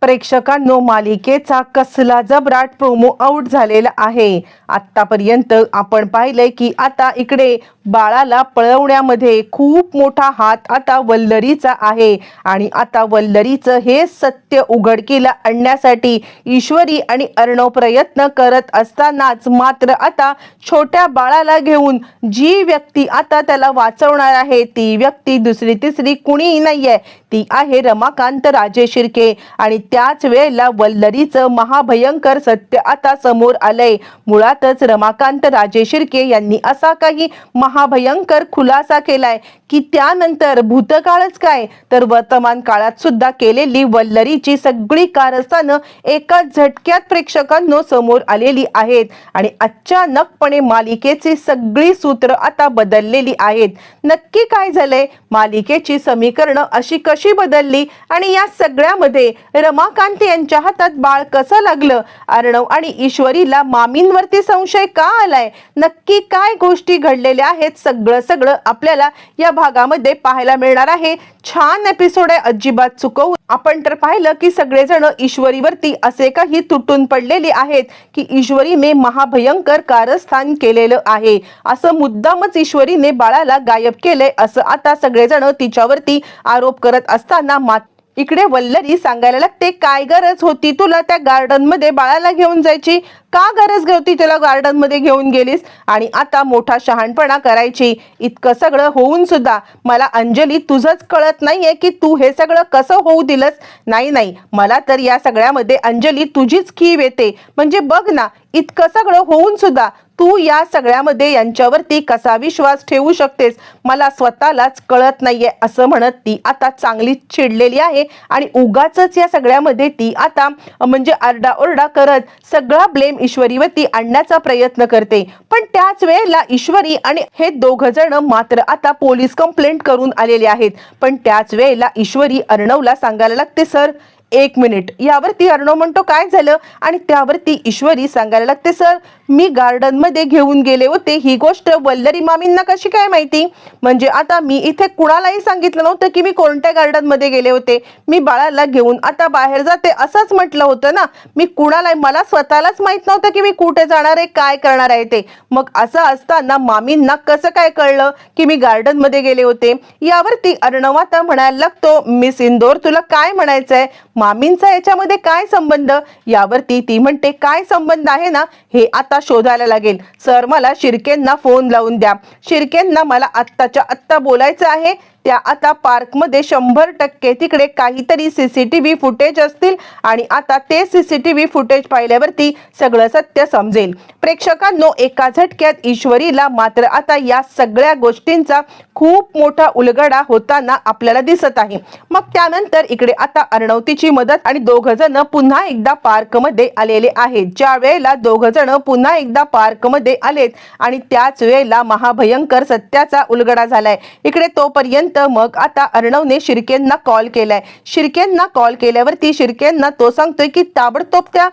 प्रेक्षकांनो, मालिकेचा कसला जबराट promo out झालेला आहे। आतापर्यंत आपण पाहिलंय की आता इकडे बाळाला पळवण्यामध्ये खूप मोठा हात आता वल्लरीचा आहे आणि आता वल्लरीचं हे सत्य उघडकीला आणण्यासाठी ईश्वरी आणि अर्णव प्रयत्न करत असतानाच मात्र आता छोट्या बाळाला घेऊन जी व्यक्ती आता त्याला वाचवणार आहे ती व्यक्ती दुसरी तिसरी कुणीही नाहीये, ती आहे रमाकांत राजे शिर्के। आणि त्याच वेळेला वल्लरीचं महाभयंकर सत्य आता समोर आलंय। मुळातच रमाकांत राजे शिर्के यांनी असा काही महाभयंकर खुलासा केलाय की त्यानंतर भूतकाळच काय तर वर्तमान काळात सुद्धा केलेली वल्लरीची सगळी कारस्थानं एकाच झटक्यात प्रेक्षकांनो समोर आलेली आहेत आणि अचानकपणे मालिकेची सगळी सूत्र आता बदललेली आहेत। नक्की काय झालंय, मालिकेची समीकरणं अशी कशी बदलली आणि या सगळ्यामध्ये रमाकांत यांच्या हातात बाळ कसं लागलं, अर्णव आणि ईश्वरीला मामींवरती संशय का आलाय, नक्की काय गोष्टी घडलेल्या आहेत, सगळं आपल्याला या भागामध्ये पाहायला मिळणार आहे। छान एपिसोड आहे, अजिबात चुकवू आपण तर पाहिलं की सगळेजण ईश्वरीवरती असे काही तुटून पडलेले आहेत की ईश्वरीने महाभयंकर कारस्थान केलेलं आहे, असं मुद्दामच ईश्वरीने बाळाला गायब केलंय असं आता सगळेजण तिच्यावरती आरोप करत असताना इकडे वल्लरी सांगायला लागते, काय गरज होती तुला त्या गार्डन मध्ये बाळाला घेऊन जायची, का गरज होती तुला गार्डन मध्ये घेऊन गेलीस आणि आता मोठा शहाणपणा करायची। इतकं सगळं होऊन सुद्धा मला अंजली तुझंच कळत नाहीये की तू हे सगळं कसं होऊ दिलंस। नाही, मला तर या सगळ्यामध्ये अंजली तुझीच कीव येते। म्हणजे बघ ना, इतकं सगळं होऊन सुद्धा तू या सगळ्यामध्ये यांच्यावरती कसा विश्वास ठेवू शकतेस, मला स्वतःलाच कळत नाहीये असं म्हणत ती आता चांगली चिडलेली आहे आणि उगाचच या सगळ्यामध्ये ती आता म्हणजे आरडाओरडा करत सगळा ब्लेम ईश्वरीवरती आणण्याचा प्रयत्न करते। पण त्याच वेळेला ईश्वरी आणि हे दोघ जण मात्र आता पोलीस कंप्लेंट करून आलेले आहेत। पण त्याच वेळेला ईश्वरी अर्णवला सांगायला लागते, सर 1 मिनिट। यावरती अर्णव म्हणतो काय झालं आणि त्यावरती ईश्वरी सांगायला लागते, सर मी गार्डन मध्ये घेऊन गेले होते, ही गोष्ट वल्लरी मामींना कशी काय माहिती, म्हणजे आता मी इथे कुणालाही सांगितलं नव्हतं की मी कोणत्या गार्डन मध्ये गेले होते, मी बाळाला घेऊन आता बाहेर जाते असंच म्हटलं होतं ना, मी कुणाला मला स्वतःलाच माहित नव्हतं की मी कुठे जाणार आहे काय करणार आहे ते, मग असं असताना मामींना कसं काय कळलं की मी गार्डन मध्ये गेले होते। यावरती अर्णव आता म्हणायला लागतो, मिस इंदोर तुला काय म्हणायचंय, मामींचा याच्यामध्ये काय संबंध। यावरती ती म्हणते, काय संबंध आहे ना हे आता शोधायला लागेल, सर मला शिर्केंना फोन लावून द्या, शिर्केंना मला आत्ताच्या आत्ता बोलायचं आहे, त्या आता पार्क मध्ये 100% तिकडे काहीतरी सीसीटीव्ही फुटेज असतील आणि आता ते सीसीटीव्ही फुटेज पाहिल्यावरती सगळं सत्य समजेल। प्रेक्षकांनो, एका झटक्यात ईश्वरीला मात्र आता या सगळ्या गोष्टींचा खूप मोठा उलगडा होताना आपल्याला दिसत आहे। मग त्यानंतर इकडे आता अर्णव तिची मदत आणि दोघ जण पुन्हा एकदा पार्क मध्ये आलेले आहेत। ज्या वेळेला दोघ जण पुन्हा एकदा पार्क मध्ये आलेत आणि त्याच वेळेला महाभयंकर सत्याचा उलगडा झालाय। इकडे तोपर्यंत मग आता अर्णवने शिर्केंना कॉल केलाय। शिर्केंना कॉल केल्यावरती शिर्केंना तो सांगतोय की ताबडतोब त्या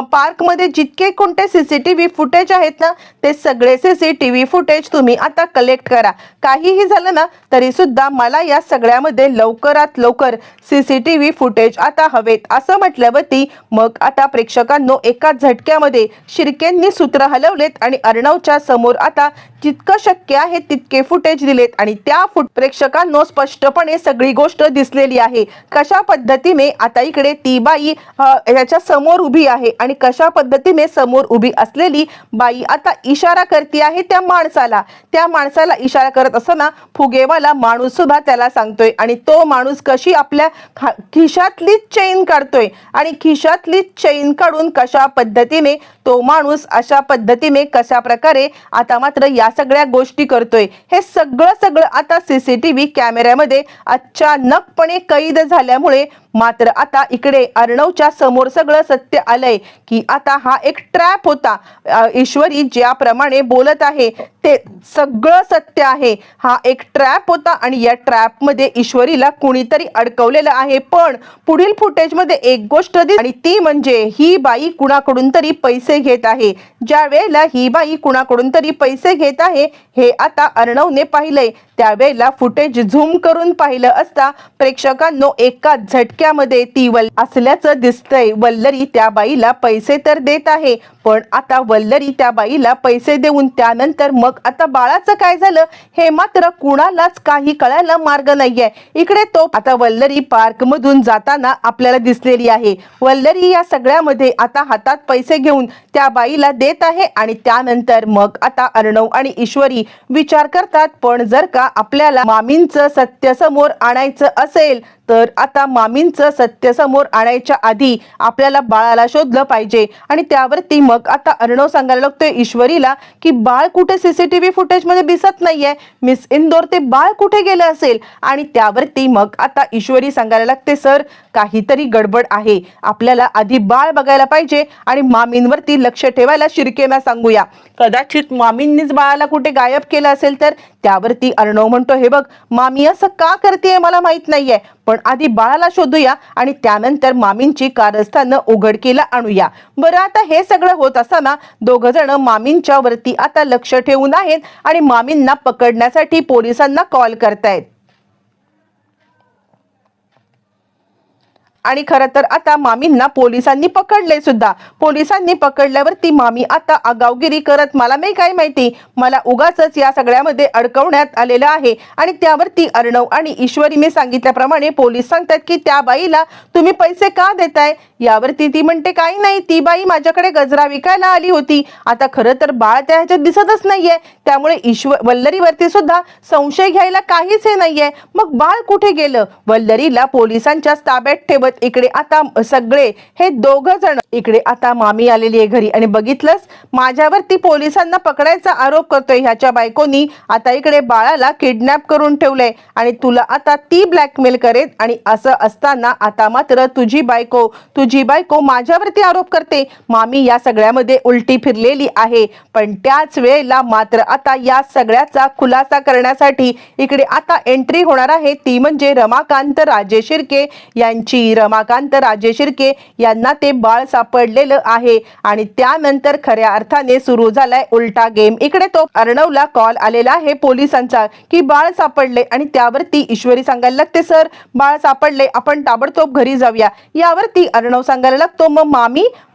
पार्क मध्ये जितके कोणते सीसीटीव्ही फुटेज आहेत ना ते सगळे सीसीटीव्ही फुटेज तुम्ही आता कलेक्ट करा, काहीही झालं ना तरी सुद्धा मला या सगळ्यामध्ये लवकरात लवकर सीसीटीव्ही फुटेज आता हवेत असं म्हटल्यावरती मग आता प्रेक्षकांनो एका झटक्यामध्ये शिर्केंनी सूत्र हलवलेत आणि अर्णवच्या समोर आता जितकं शक्य आहे तितके फुटेज दिलेत आणि त्या प्रेक्षकांनो स्पष्टपणे सगळी गोष्ट दिसलेली आहे। कशा पद्धतीने आता इकडे ती बाई याच्या समोर उभी आहे आणि कशा पद्धतीने समोर उभी असलेली बाई आता इशारा करते आहे त्या माणसाला इशारा करत असताना फुगेवाला माणूस सुद्धा त्याला सांगतोय आणि तो माणूस कशी आपल्या खिशातली चेन काढतोय आणि खिशातली चेन काढून कशा पद्धतीने तो माणूस अशा पद्धतीने कशा प्रकारे आता मात्र या सगळ्या गोष्टी करतोय, हे सगळं आता सीसीटीव्ही कॅमेऱ्यामध्ये अचानकपणे कैद झाल्यामुळे मात्र आता इकडे अर्णवच्या समोर सगळं सत्य आलंय की आता हा एक ट्रॅप होता। ईश्वरी ज्याप्रमाणे बोलत आहे ते सगळं सत्य आहे. हा एक ट्रॅप होता आणि या ट्रॅप मध्ये ईश्वरीला कुणीतरी अडकवलेलं आहे. पण पुढील फुटेज मध्ये एक गोष्ट आणि ती म्हणजे ही बाई कुणाकडून तरी पैसे घेत आहे. ज्या वेळेला ही बाई कुणाकडून तरी पैसे घेत आहे हे आता अर्णवने पाहिलंय. त्यावेळेला फुटेज झूम करून पाहिलं असता प्रेक्षकांनो एका झटक्यामध्ये ती असल्याचं दिसतंय. वल्लरी त्या बाईला पैसे तर देत आहे, पण आता वल्लरी त्या बाईला पैसे देऊन त्यानंतर मग आता बाळाचं काय झालं हे मात्र कुणालाच काही कळायला मार्ग नाहीये. इकडे तो आता वल्लरी पार्क मधून जाताना आपल्याला दिसलेली आहे. वल्लरी या सगळ्यामध्ये आता हातात पैसे घेऊन त्या बाईला देत आहे आणि त्यानंतर मग आता अर्णव आणि ईश्वरी विचार करतात, पण जर का आपल्याला मामींचं सत्य समोर आणायचं असेल तर आता मामींचं सत्य समोर आणायच्या आधी आपल्याला बाळाला शोधलं पाहिजे. आणि त्यावरती मग आता अर्णव सांगायला लागतोय ईश्वरीला की बाळ कुठे सीसीटीव्ही फुटेज मध्ये दिसत नाहीये, मिस इंदोर ते बाळ कुठे गेलं असेल. आणि त्यावरती मग आता ईश्वरी सांगायला लागते सर काहीतरी गडबड आहे, आपल्याला आधी बाळ बघायला पाहिजे आणि मामींवरती लक्ष ठेवायला शिर्केना सांगूया. कदाचित मामींनीच बाळाला कुठे गायब केलं असेल तर. त्यावरती अर्णव म्हणतो हे बघ मामी असं का करते मला माहित नाहीये, पण आधी बाळाला शोधूया आणि त्यानंतर मामींची कारस्थानं उघडकीला आणूया. बरं आता हे सगळं होत असताना दोघ जण मामींच्या वरती आता लक्ष ठेवून आहेत आणि मामींना पकडण्यासाठी पोलिसांना कॉल करतायत. आणि खरं तर आता मामींना पोलिसांनी पकडले सुद्धा. पोलिसांनी पकडल्यावरती मामी आता आगावगिरी करत मला नाही काय माहिती, मला उगाचच या सगळ्यामध्ये अडकवण्यात आलेलं आहे. आणि त्यावरती अर्णव आणि ईश्वरीने सांगितल्याप्रमाणे पोलीस सांगतात की त्या बाईला तुम्ही पैसे का देताय. यावरती ती म्हणते काही नाही, ती बाई माझ्याकडे गजरा विकायला आली होती. आता खरं तर बाळ त्या ह्याच्यात दिसतच नाहीये, त्यामुळे वल्लरीवरती सुद्धा संशय घ्यायला काहीच हे नाहीये. मग बाळ कुठे गेलं. वल्लरीला पोलिसांच्या ताब्यात ठेवत इकडे आता सगळे हे दोघ जण इकडे आता मामी आलेली आहे घरी आणि बघितलंस माझ्यावरती पोलिसांना पकडायचा आरोप करतोय ह्याच्या बायकोनी आता इकडे बाळाला किडनॅप करून ठेवलंय आणि तुला आता ती ब्लॅकमेल करेल. आणि असं असताना आता मात्र तुझी बायको माझ्यावरती आरोप करते. मामी या सगळ्यामध्ये उलटी फिरलेली आहे. पण त्याच वेळेला मात्र आता या सगळ्याचा खुलासा करण्यासाठी इकडे आता एंट्री होणार आहे, ती म्हणजे रमाकांत राजे शिर्के यांची. रमाकांत राजे शिर्के यांना ते बाळ सापडलेलं आहे आणि त्यानंतर खऱ्या अर्थाने सुरू झालाय उलटा गेम. इकडे तो अर्णवला कॉल आलेला आहे पोलिसांचा की बाळ सापडले आणि त्यावरती ईश्वरी सांगायला लागते सर बाळ सापडले, आपण ताबडतोब घरी जाऊया. यावरती अर्णव सांगायला लागतो मग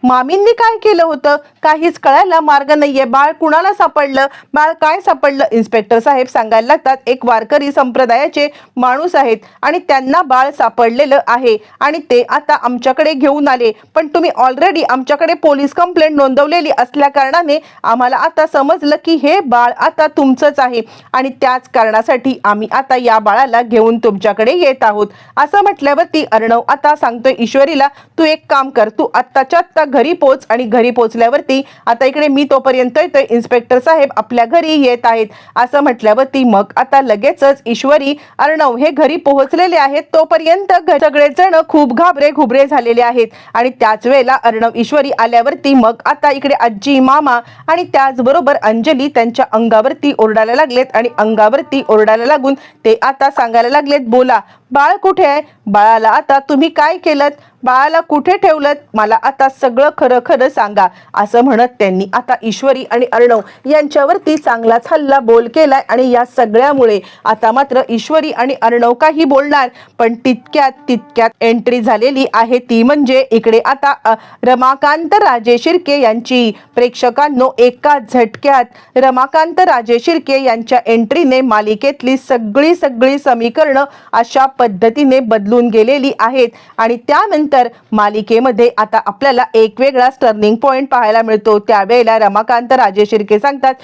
मामींनी काय केलं होतं काहीच कळायला मार्ग नाहीये. बाळ कुणाला सापडलं, बाळ काय सापडलं. इन्स्पेक्टर साहेब सांगायला लागतात एक वारकरी संप्रदायाचे माणूस आहेत आणि त्यांना बाळ सापडलेलं आहे आणि ते आता आमच्याकडे घेऊन आले, पण तुम्ही ऑलरेडी आमच्याकडे पोलीस कंप्लेंट नोंदवलेली असल्या कारणाने आम्हाला आता समजलं की हे बाळ आता तुमचंच आहे आणि त्याच कारणासाठी आम्ही आता या बाळाला घेऊन तुमच्याकडे येत आहोत. असं म्हटल्यावरती अर्णव आता सांगतोय ईश्वरीला तू एक काम कर, तू आत्ताच्या आत्ता घरी पोच. आणि घरी पोचल्यावरती आता इकडे मी तोपर्यंत येतोय, इन्स्पेक्टर साहेब आपल्या घरी येत आहेत. असं म्हटल्यावरती मग आता लगेचच ईश्वरी अर्णव हे घरी पोहोचलेले आहेत. तोपर्यंत सगळेजण खूप घुबरे झालेले आहेत आणि त्याच वेळेला अर्णव ईश्वरी आल्यावरती मग आता इकडे आजी मामा आणि त्याचबरोबर अंजली त्यांच्या अंगावरती ओरडायला लागलेत आणि अंगावरती ओरडायला लागून ते आता सांगायला लागलेत बोला बाळ कुठे आहे, बाळाला आता तुम्ही काय केलं, बाळाला कुठे ठेवलं, मला आता सगळं खरं खरं सांगा. असं म्हणत त्यांनी आता ईश्वरी आणि अर्णव यांच्यावरती चांगलाच हल्ला बोल केलाय आणि या सगळ्यामुळे आता मात्र ईश्वरी आणि अर्णव काही बोलणार पण तितक्यात एंट्री झालेली आहे, ती म्हणजे इकडे आता रमाकांत राजे शिर्के यांची. प्रेक्षकांनो एका झटक्यात रमाकांत राजे शिर्के यांच्या एंट्रीने मालिकेतली सगळी समीकरणं अशा पद्धतीने बदलून गेलेली आहेत आणि त्यानंतर मालिकेमध्ये आता आपल्याला एक वेगळा टर्निंग पॉइंट पाहायला मिळतो. त्यावेळेला रमाकांत राजे शिर्के सांगतात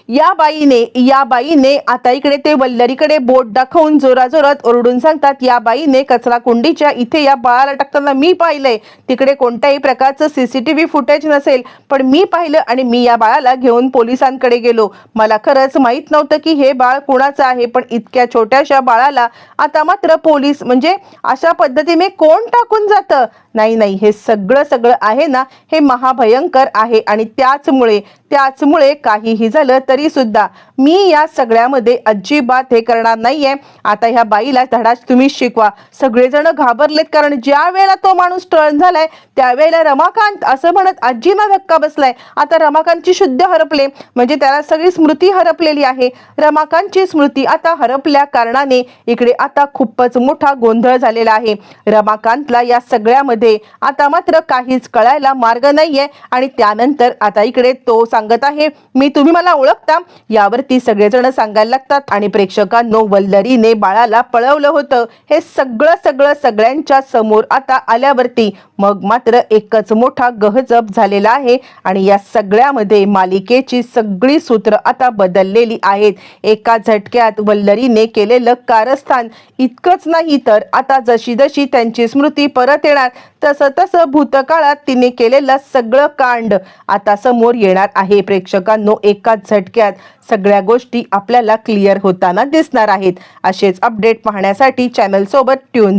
या बाईने आता इकडे ते वल्लरीकडे बोट दाखवून जोराजोरात ओरडून सांगतात या बाईने कचरा कुंडीच्या इथे या बाळाला टाकताना मी पाहिलंय, तिकडे कोणत्याही प्रकारचं सीसीटीव्ही फुटेज नसेल पण मी पाहिलं आणि मी या बाळाला घेऊन पोलिसांकडे गेलो. मला खरंच माहित नव्हतं की हे बाळ कुणाचं आहे, पण इतक्या छोट्याशा बाळाला आता मात्र पोलीस म्हणजे अशा पद्धतीने कोण टाकून जातं? नाही, हे सगळं आहे ना, हे महाभयंकर आहे आणि त्याचमुळे काहीही झालं तरी सुद्धा मी या सगळ्यामध्ये अजिबात हे करणार नाहीये. आता ह्या बाईला धडा तुम्ही शिकवा. सगळेजण घाबरलेत, कारण ज्या वेळेला तो माणूस टर्न झालाय त्यावेळेला रमाकांत असं म्हणत आजींना धक्का बसलाय. आता रमाकांतची शुद्ध हरपले, म्हणजे त्याला सगळी स्मृती हरपलेली आहे. रमाकांतची स्मृती आता हरपल्या कारणाने इकडे आता खूपच मोठा गोंधळ झालेला आहे. रमाकांतला या सगळ्यामध्ये आता मात्र काहीच कळायला मार्ग नाहीये आणि त्यानंतर आता इकडे तो सांगत आहे, तुम्ही मला ओळखता? यावरती सगळेजण सांगायला लागतात आणि प्रेक्षकांनो, वल्लरीने बाळाला पळवलं होतं हे सगळं सगळ्यांच्या समोर आता आल्यावरती मग मात्र एकच मोठा गहजब झालेला आहे आणि या सगळ्यामध्ये मालिकेची सगळी सूत्र आता बदललेली आहेत. एका झटक्यात वल्लरीने केलेलं कारस्थान इतकंच नाही तर आता जशी त्यांची स्मृती परत येणार तसं भूतकाळात तिने केलेलं सगळं कांड आता समोर येणार आहे. प्रेक्षकांनो, एकाच झटक्यात सगळ्या गोष्टी आपल्याला क्लिअर होताना दिसणार आहेत. असेच अपडेट पाहण्यासाठी चॅनल सोबत ट्यून